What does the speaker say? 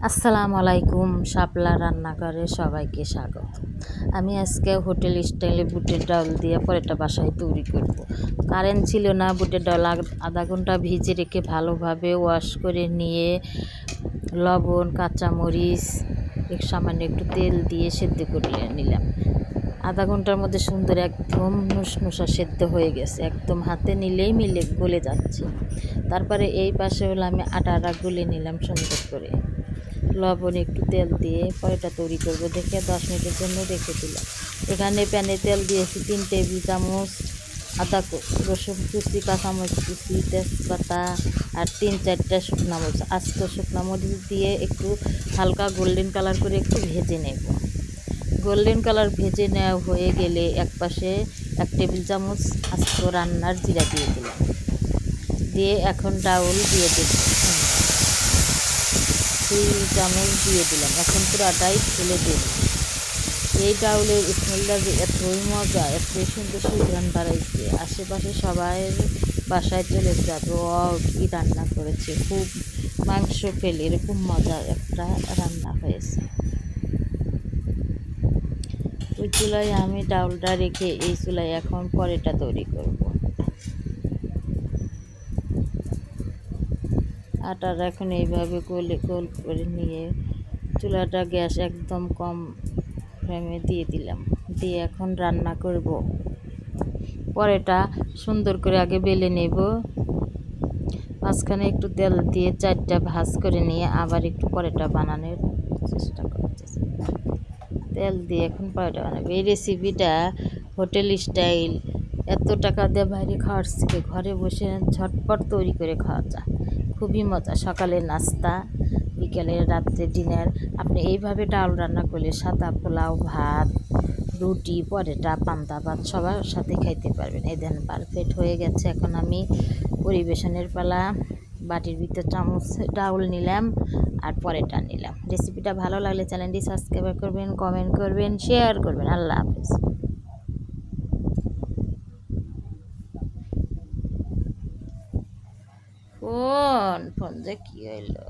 আসসালামু আলাইকুম, শাপলা রান্নাঘরে সবাইকে স্বাগত। আমি আজকে হোটেল স্টাইলে বুটের ডাউল দিয়ে পরেরটা বাসায় তৈরি করব। কারেন্ট ছিল না, বুটের ডাউল আধা ঘন্টা ভিজে রেখে ভালোভাবে ওয়াশ করে নিয়ে লবণ, কাঁচামরিচ, সামান্য একটু তেল দিয়ে সেদ্ধ করে নিলাম। আধা ঘন্টার মধ্যে সুন্দর একদম নুসনুসা সেদ্ধ হয়ে গেছে, একদম হাতে নিলেই গলে যাচ্ছে। তারপরে এই পাশে হলো আমি আটাটা গুলে নিলাম সুন্দর করে, লবণ একটু তেল দিয়ে পরোটা তৈরি করব দেখে 10 মিনিটের জন্য রেখে দিলাম। এখানে প্যানে তেল দিয়েছি 3 টেবিল চামচ, আদা রসুন কুচি, কাঁচামরিচ কুচি, তেজপাতা আর 3-4টা শুকনো মরিচ, আস্ত শুকনো মরিচ দিয়ে একটু হালকা গোল্ডেন কালার করে একটু ভেজে নেব। গোল্ডেন কালার ভেজে নেওয়া হয়ে গেলে এক পাশে 1 টেবিল চামচ আস্ত রান্নার জিরা দিয়ে দিলাম। দিয়ে এখন ডাউল দিয়ে দেব, 2 চামচ দিয়ে দিলাম। এখন পুরাটাই ফেলে দেব। এই ডাউলের স্মেলটা যে এতই মজা, এতই সুন্দর সুঘ্রাণ বাড়াইছে, আশেপাশে সবাই বাসায় চলে যাবে, ও কি রান্না করেছে, খুব মাংস ফেলে এরকম মজার একটা রান্না হয়েছে। ওই চুলায় আমি ডাউলটা রেখে এই চুলায় এখন পরেটা তৈরি করব। আটার এখন এইভাবে গোল করে নিয়ে চুলাটা গ্যাস একদম কম ফ্লেমে দিয়ে দিলাম। দিয়ে এখন রান্না করব। পরেটা সুন্দর করে আগে বেলে নেব, মাঝখানে একটু তেল দিয়ে 4টা ভাঁজ করে নিয়ে আবার একটু পরেটা বানানোর চেষ্টা করতেছি। তেল দিয়ে এখন পরেটা বানাবো। এই রেসিপিটা হোটেল স্টাইল, এত টাকা দিয়ে বাইরে খাওয়ার থেকে ঘরে বসে ঝটপট তৈরি করে খাওয়া যায়, খুবই মজা। সকালে নাস্তা, বিকেলে, রাত্রে ডিনার। আপনি এইভাবে ডাল রান্না করলে সাদা পোলাও, ভাত, রুটি, পরোটা, পান্তা ভাত সবার সাথে খাইতে পারবেন। এই দেন পারফেক্ট হয়ে গেছে। এখন আমি পরিবেশনের পালা। বাটির ভিতর চামচ ডাউল নিলাম আর পরোটা নিলাম। রেসিপিটা ভালো লাগলে চ্যানেলটি সাবস্ক্রাইব করবেন, কমেন্ট করবেন, শেয়ার করবেন। আল্লাহ হাফেজ। ফোন যে কি হইলো।